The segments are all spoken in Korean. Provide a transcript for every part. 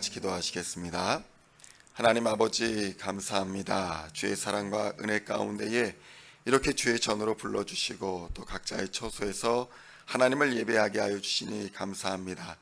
같이 기도하시겠습니다. 하나님 아버지 감사합니다. 주의 사랑과 은혜 가운데에 이렇게 주의 전으로 불러주시고 또 각자의 처소에서 하나님을 예배하게 하여 주시니 감사합니다.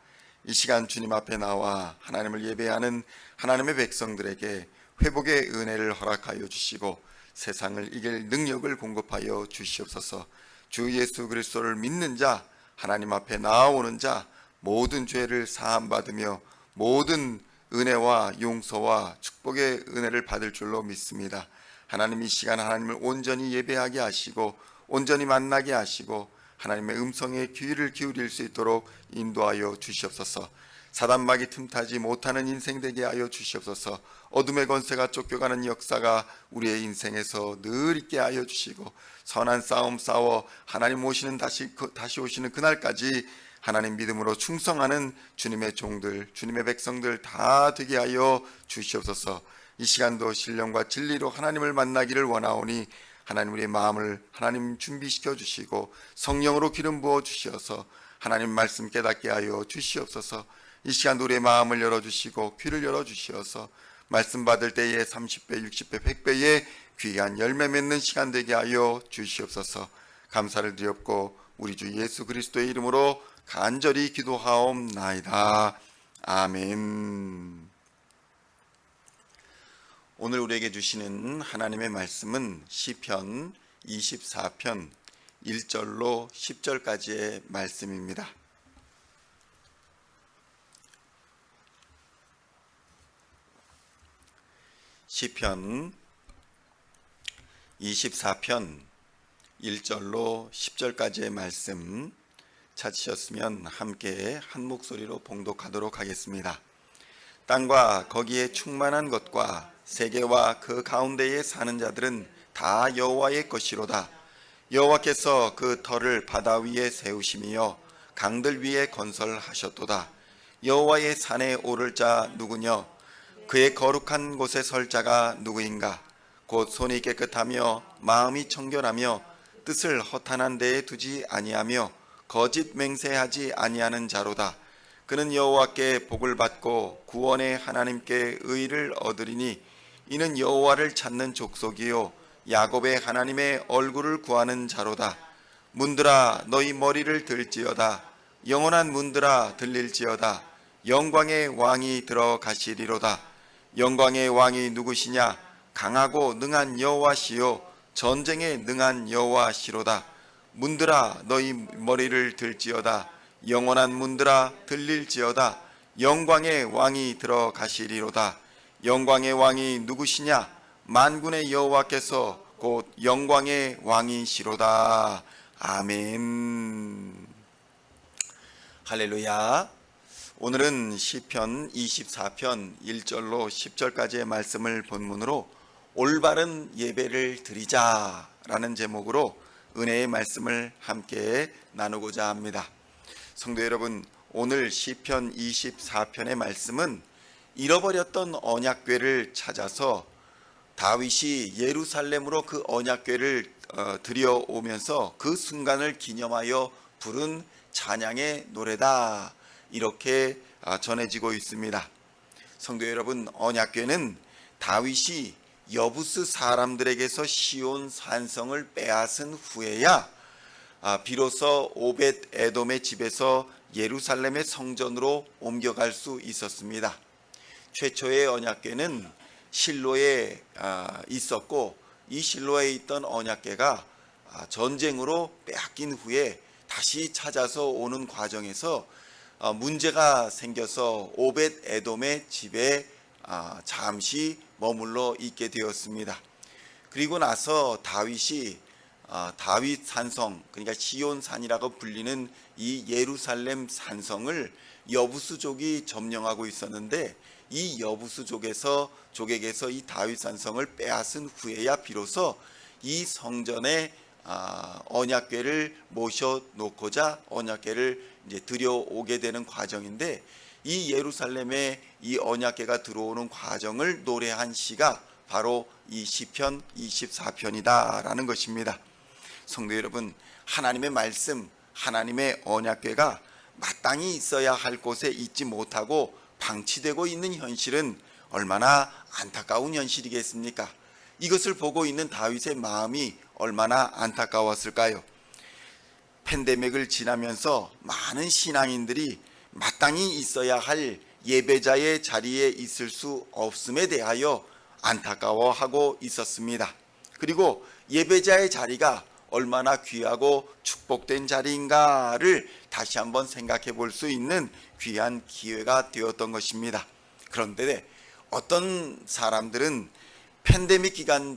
이 시간 주님 앞에 나와 하나님을 예배하는 하나님의 백성들에게 회복의 은혜를 허락하여 주시고 세상을 이길 능력을 공급하여 주시옵소서. 주 예수 그리스도를 믿는 자, 하나님 앞에 나아오는 자 모든 죄를 사함받으며 모든 은혜와 용서와 축복의 은혜를 받을 줄로 믿습니다. 하나님 이 시간 하나님을 온전히 예배하게 하시고 온전히 만나게 하시고 하나님의 음성에 귀를 기울일 수 있도록 인도하여 주시옵소서. 사단막이 틈타지 못하는 인생 되게 하여 주시옵소서. 어둠의 권세가 쫓겨가는 역사가 우리의 인생에서 늘 있게 하여 주시고 선한 싸움 싸워 하나님 오시는 다시 오시는 그날까지 하나님 믿음으로 충성하는 주님의 종들, 주님의 백성들 다 되게 하여 주시옵소서. 이 시간도 신령과 진리로 하나님을 만나기를 원하오니 하나님 우리의 마음을 하나님 준비시켜 주시고 성령으로 기름 부어 주시어서 하나님 말씀 깨닫게 하여 주시옵소서. 이 시간도 우리의 마음을 열어주시고 귀를 열어주시어서 말씀 받을 때에 30배, 60배, 100배의 귀한 열매 맺는 시간 되게 하여 주시옵소서. 감사를 드렸고 우리 주 예수 그리스도의 이름으로 간절히 기도하옵나이다. 아멘. 오늘 우리에게 주시는 하나님의 말씀은 시편 24편 1절로 10절까지의 말씀입니다. 시편 24편 1절로 10절까지의 말씀 찾으셨으면 함께 한 목소리로 봉독하도록 하겠습니다. 땅과 거기에 충만한 것과 세계와 그 가운데에 사는 자들은 다 여호와의 것이로다. 여호와께서 그 터를 바다 위에 세우심이요 강들 위에 건설하셨도다. 여호와의 산에 오를 자 누구냐? 그의 거룩한 곳에 설 자가 누구인가? 곧 손이 깨끗하며 마음이 청결하며 뜻을 허탄한 데에 두지 아니하며 거짓 맹세하지 아니하는 자로다. 그는 여호와께 복을 받고 구원의 하나님께 의를 얻으리니 이는 여호와를 찾는 족속이요 야곱의 하나님의 얼굴을 구하는 자로다. 문들아 너희 머리를 들지어다. 영원한 문들아 들릴지어다. 영광의 왕이 들어가시리로다. 영광의 왕이 누구시냐? 강하고 능한 여호와시요 전쟁에 능한 여호와시로다. 문들아 너희 머리를 들지어다. 영원한 문들아 들릴지어다. 영광의 왕이 들어가시리로다. 영광의 왕이 누구시냐? 만군의 여호와께서 곧 영광의 왕이시로다. 아멘. 할렐루야. 오늘은 시편 24편 1절로 10절까지의 말씀을 본문으로 올바른 예배를 드리자라는 제목으로 은혜의 말씀을 함께 나누고자 합니다. 성도 여러분, 오늘 시편 24편의 말씀은 잃어버렸던 언약궤를 찾아서 다윗이 예루살렘으로 그 언약궤를 들여오면서 그 순간을 기념하여 부른 찬양의 노래다, 이렇게 전해지고 있습니다. 성도 여러분, 언약궤는 다윗이 여부스 사람들에게서 시온 산성을 빼앗은 후에야 비로소 오벳 에돔의 집에서 예루살렘의 성전으로 옮겨갈 수 있었습니다. 최초의 언약궤는 실로에 있었고 이 실로에 있던 언약궤가 전쟁으로 빼앗긴 후에 다시 찾아서 오는 과정에서 문제가 생겨서 오벳 에돔의 집에 잠시 머물러 있게 되었습니다. 그리고 나서 다윗이 다윗 산성, 그러니까 시온산이라고 불리는 이 예루살렘 산성을 여부스족이 점령하고 있었는데 이 여부스족에게서 이 다윗 산성을 빼앗은 후에야 비로소 이 성전에 언약궤를 모셔놓고자 언약궤를 이제 들여오게 되는 과정인데, 이 예루살렘에 이 언약궤가 들어오는 과정을 노래한 시가 바로 이 시편 24편이다라는 것입니다. 성도 여러분, 하나님의 말씀, 하나님의 언약궤가 마땅히 있어야 할 곳에 있지 못하고 방치되고 있는 현실은 얼마나 안타까운 현실이겠습니까? 이것을 보고 있는 다윗의 마음이 얼마나 안타까웠을까요? 팬데믹을 지나면서 많은 신앙인들이 마땅히 있어야 할 예배자의 자리에 있을 수 없음에 대하여 안타까워하고 있었습니다. 그리고 예배자의 자리가 얼마나 귀하고 축복된 자리인가를 다시 한번 생각해 볼 수 있는 귀한 기회가 되었던 것입니다. 그런데 어떤 사람들은 팬데믹 기간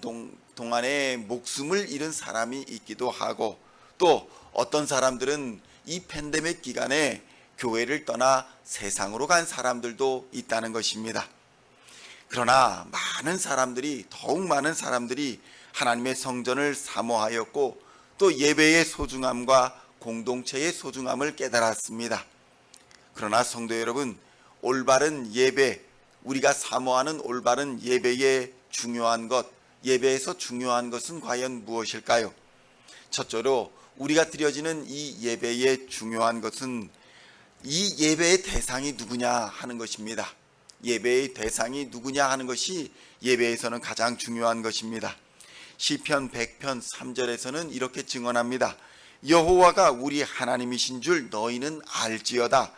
동안에 목숨을 잃은 사람이 있기도 하고, 또 어떤 사람들은 이 팬데믹 기간에 교회를 떠나 세상으로 간 사람들도 있다는 것입니다. 그러나 더욱 많은 사람들이 하나님의 성전을 사모하였고, 또 예배의 소중함과 공동체의 소중함을 깨달았습니다. 그러나 성도 여러분, 올바른 예배, 우리가 사모하는 올바른 예배의 중요한 것, 예배에서 중요한 것은 과연 무엇일까요? 첫째로 우리가 드려지는 이 예배의 중요한 것은 이 예배의 대상이 누구냐 하는 것입니다. 예배의 대상이 누구냐 하는 것이 예배에서는 가장 중요한 것입니다. 시편 100편 3절에서는 이렇게 증언합니다. 여호와가 우리 하나님이신 줄 너희는 알지어다.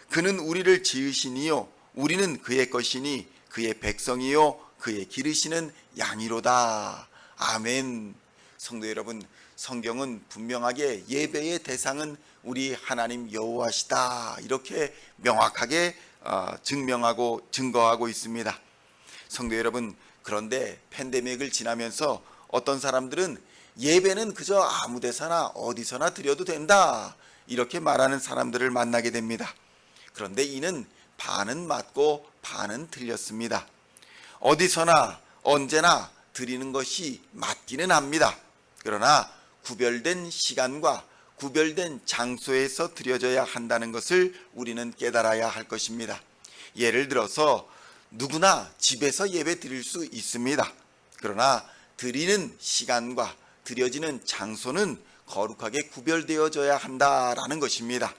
그는 우리를 지으시니요 우리는 그의 것이니 그의 백성이요 그의 기르시는 양이로다. 아멘. 성도 여러분, 성경은 분명하게 예배의 대상은 우리 하나님 여호와시다, 이렇게 명확하게 증거하고 있습니다. 성도 여러분, 그런데 팬데믹을 지나면서 어떤 사람들은 예배는 그저 아무 데서나 어디서나 드려도 된다, 이렇게 말하는 사람들을 만나게 됩니다. 그런데 이는 반은 맞고 반은 틀렸습니다. 어디서나 언제나 드리는 것이 맞기는 합니다. 그러나 구별된 시간과 구별된 장소에서 드려져야 한다는 것을 우리는 깨달아야 할 것입니다. 예를 들어서 누구나 집에서 예배 드릴 수 있습니다. 그러나 드리는 시간과 드려지는 장소는 거룩하게 구별되어져야 한다라는 것입니다.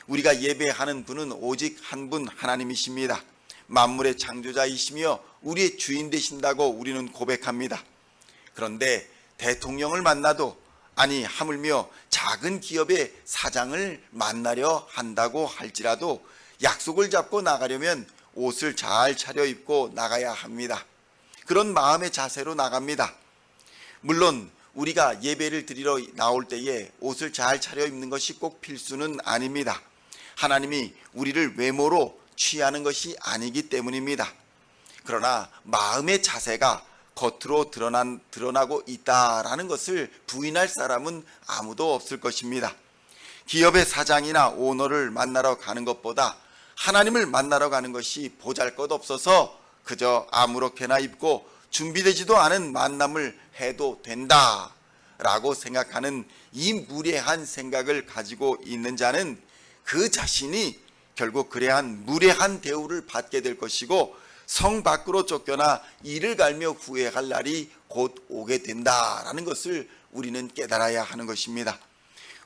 우리가 예배하는 분은 오직 한 분 하나님이십니다. 만물의 창조자이시며 우리의 주인 되신다고 우리는 고백합니다. 그런데 대통령을 만나도, 아니 하물며 작은 기업의 사장을 만나려 한다고 할지라도 약속을 잡고 나가려면 옷을 잘 차려입고 나가야 합니다. 그런 마음의 자세로 나갑니다. 물론 우리가 예배를 드리러 나올 때에 옷을 잘 차려입는 것이 꼭 필수는 아닙니다. 하나님이 우리를 외모로 취하는 것이 아니기 때문입니다. 그러나 마음의 자세가 겉으로 드러나고 있다라는 것을 부인할 사람은 아무도 없을 것입니다. 기업의 사장이나 오너를 만나러 가는 것보다 하나님을 만나러 가는 것이 보잘것없어서 그저 아무렇게나 입고 준비되지도 않은 만남을 해도 된다라고 생각하는 이 무례한 생각을 가지고 있는 자는 그 자신이 결국 그러한 무례한 대우를 받게 될 것이고, 성 밖으로 쫓겨나 이를 갈며 후회할 날이 곧 오게 된다라는 것을 우리는 깨달아야 하는 것입니다.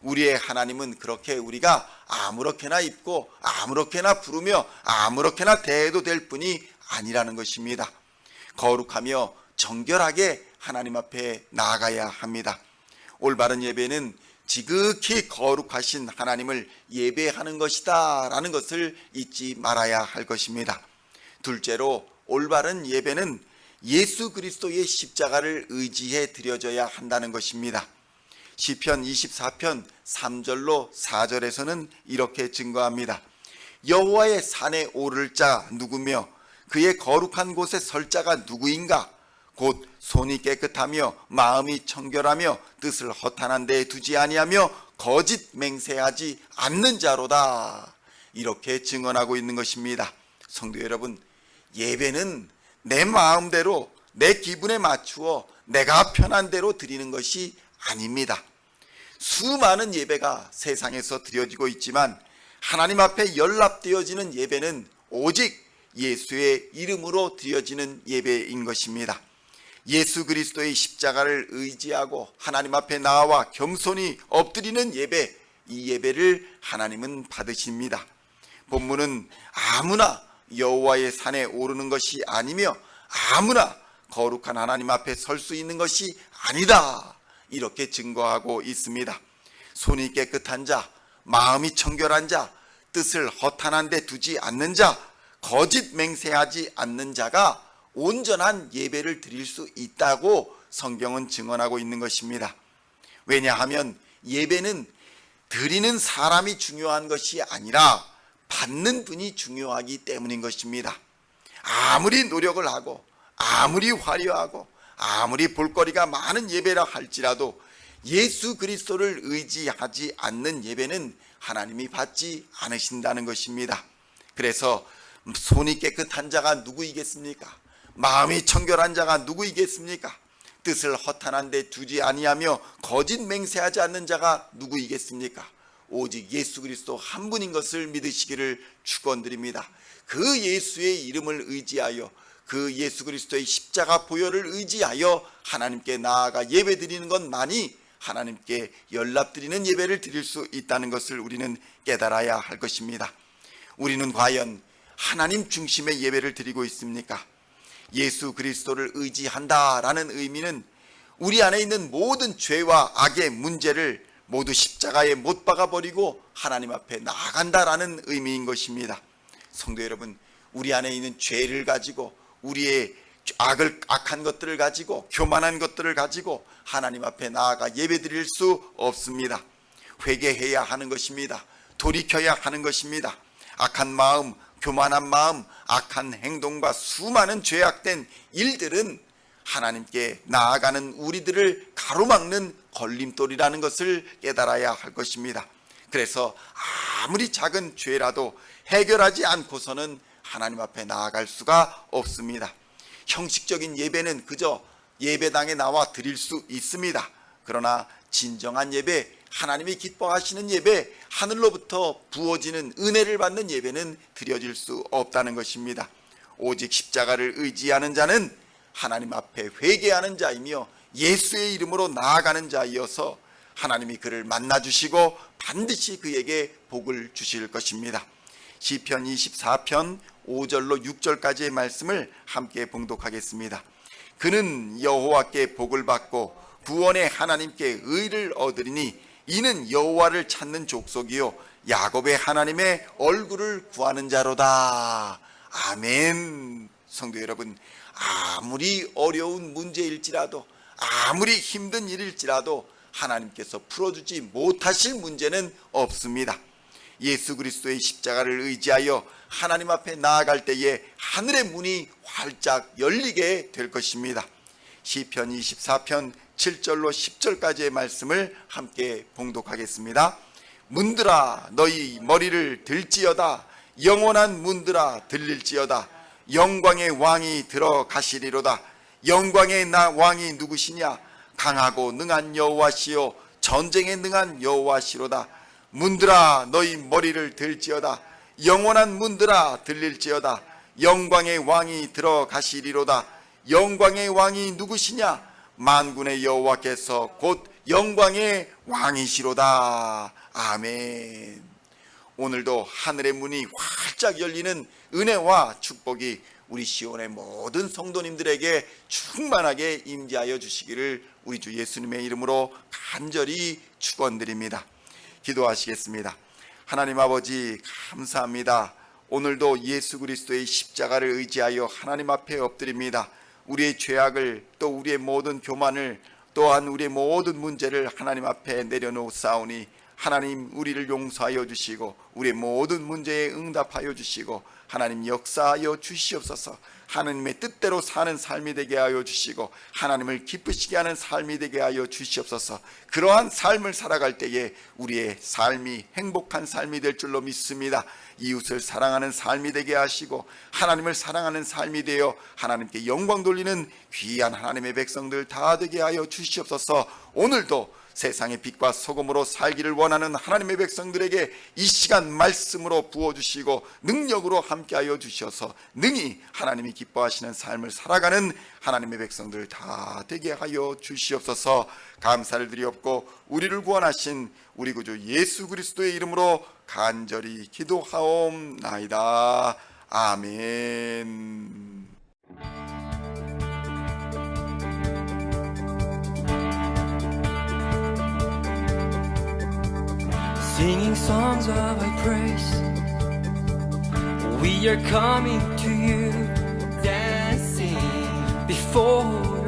우리의 하나님은 그렇게 우리가 아무렇게나 입고 아무렇게나 부르며 아무렇게나 대해도 될 뿐이 아니라는 것입니다. 거룩하며 정결하게 하나님 앞에 나아가야 합니다. 올바른 예배는 지극히 거룩하신 하나님을 예배하는 것이다 라는 것을 잊지 말아야 할 것입니다. 둘째로 올바른 예배는 예수 그리스도의 십자가를 의지해 드려져야 한다는 것입니다. 시편 24편 3절로 4절에서는 이렇게 증거합니다. 여호와의 산에 오를 자 누구며 그의 거룩한 곳에 설 자가 누구인가? 곧 손이 깨끗하며 마음이 청결하며 뜻을 허탄한 데에 두지 아니하며 거짓 맹세하지 않는 자로다. 이렇게 증언하고 있는 것입니다. 성도 여러분, 예배는 내 마음대로 내 기분에 맞추어 내가 편한 대로 드리는 것이 아닙니다. 수많은 예배가 세상에서 드려지고 있지만 하나님 앞에 연락되어지는 예배는 오직 예수의 이름으로 드려지는 예배인 것입니다. 예수 그리스도의 십자가를 의지하고 하나님 앞에 나와 겸손히 엎드리는 예배, 이 예배를 하나님은 받으십니다. 본문은 아무나 여호와의 산에 오르는 것이 아니며 아무나 거룩한 하나님 앞에 설 수 있는 것이 아니다, 이렇게 증거하고 있습니다. 손이 깨끗한 자, 마음이 청결한 자, 뜻을 허탄한 데 두지 않는 자, 거짓 맹세하지 않는 자가 온전한 예배를 드릴 수 있다고 성경은 증언하고 있는 것입니다. 왜냐하면 예배는 드리는 사람이 중요한 것이 아니라 받는 분이 중요하기 때문인 것입니다. 아무리 노력을 하고 아무리 화려하고 아무리 볼거리가 많은 예배라 할지라도 예수 그리스도를 의지하지 않는 예배는 하나님이 받지 않으신다는 것입니다. 그래서 손이 깨끗한 자가 누구이겠습니까? 마음이 청결한 자가 누구이겠습니까? 뜻을 허탄한 데 두지 아니하며 거짓 맹세하지 않는 자가 누구이겠습니까? 오직 예수 그리스도 한 분인 것을 믿으시기를 축원드립니다. 그 예수의 이름을 의지하여 그 예수 그리스도의 십자가 보혈을 의지하여 하나님께 나아가 예배드리는 것만이 하나님께 연락드리는 예배를 드릴 수 있다는 것을 우리는 깨달아야 할 것입니다. 우리는 과연 하나님 중심의 예배를 드리고 있습니까? 예수 그리스도를 의지한다라는 의미는 우리 안에 있는 모든 죄와 악의 문제를 모두 십자가에 못 박아버리고 하나님 앞에 나아간다라는 의미인 것입니다. 성도 여러분, 우리 안에 있는 죄를 가지고 우리의 악한 것들을 가지고 교만한 것들을 가지고 하나님 앞에 나아가 예배드릴 수 없습니다. 회개해야 하는 것입니다. 돌이켜야 하는 것입니다. 악한 마음, 교만한 마음, 악한 행동과 수많은 죄악된 일들은 하나님께 나아가는 우리들을 가로막는 걸림돌이라는 것을 깨달아야 할 것입니다. 그래서 아무리 작은 죄라도 해결하지 않고서는 하나님 앞에 나아갈 수가 없습니다. 형식적인 예배는 그저 예배당에 나와 드릴 수 있습니다. 그러나 진정한 예배, 하나님이 기뻐하시는 예배, 하늘로부터 부어지는 은혜를 받는 예배는 드려질 수 없다는 것입니다. 오직 십자가를 의지하는 자는 하나님 앞에 회개하는 자이며 예수의 이름으로 나아가는 자이어서 하나님이 그를 만나주시고 반드시 그에게 복을 주실 것입니다. 시편 24편 5절로 6절까지의 말씀을 함께 봉독하겠습니다. 그는 여호와께 복을 받고 구원의 하나님께 의를 얻으리니 이는 여호와를 찾는 족속이요 야곱의 하나님의 얼굴을 구하는 자로다. 아멘. 성도 여러분, 아무리 어려운 문제일지라도 아무리 힘든 일일지라도 하나님께서 풀어주지 못하실 문제는 없습니다. 예수 그리스도의 십자가를 의지하여 하나님 앞에 나아갈 때에 하늘의 문이 활짝 열리게 될 것입니다. 시편 24편 7절로 10절까지의 말씀을 함께 봉독하겠습니다. 문들아 너희 머리를 들지어다. 영원한 문들아 들릴지어다. 영광의 왕이 들어가시리로다. 영광의 나 왕이 누구시냐? 강하고 능한 여호와시요 전쟁에 능한 여호와시로다. 문들아 너희 머리를 들지어다. 영원한 문들아 들릴지어다. 영광의 왕이 들어가시리로다. 영광의 왕이 누구시냐? 만군의 여호와께서 곧 영광의 왕이시로다. 아멘. 오늘도 하늘의 문이 활짝 열리는 은혜와 축복이 우리 시온의 모든 성도님들에게 충만하게 임재하여 주시기를 우리 주 예수님의 이름으로 간절히 축원드립니다. 기도하시겠습니다. 하나님 아버지 감사합니다. 오늘도 예수 그리스도의 십자가를 의지하여 하나님 앞에 엎드립니다. 우리의 죄악을 또 우리의 모든 교만을 또한 우리의 모든 문제를 하나님 앞에 내려놓사오니 하나님 우리를 용서하여 주시고 우리의 모든 문제에 응답하여 주시고 하나님 역사하여 주시옵소서. 하나님의 뜻대로 사는 삶이 되게 하여 주시고 하나님을 기쁘시게 하는 삶이 되게 하여 주시옵소서. 그러한 삶을 살아갈 때에 우리의 삶이 행복한 삶이 될 줄로 믿습니다. 이웃을 사랑하는 삶이 되게 하시고 하나님을 사랑하는 삶이 되어 하나님께 영광 돌리는 귀한 하나님의 백성들 다 되게 하여 주시옵소서. 오늘도 세상의 빛과 소금으로 살기를 원하는 하나님의 백성들에게 이 시간 말씀으로 부어주시고 능력으로 함께하여 주셔서 능히 하나님이 기뻐하시는 삶을 살아가는 하나님의 백성들 다 되게 하여 주시옵소서. 감사를 드리옵고 우리를 구원하신 우리 구주 예수 그리스도의 이름으로 간절히 기도하옵나이다. 아멘. Singing songs of Thy praise, we are coming to You, dancing before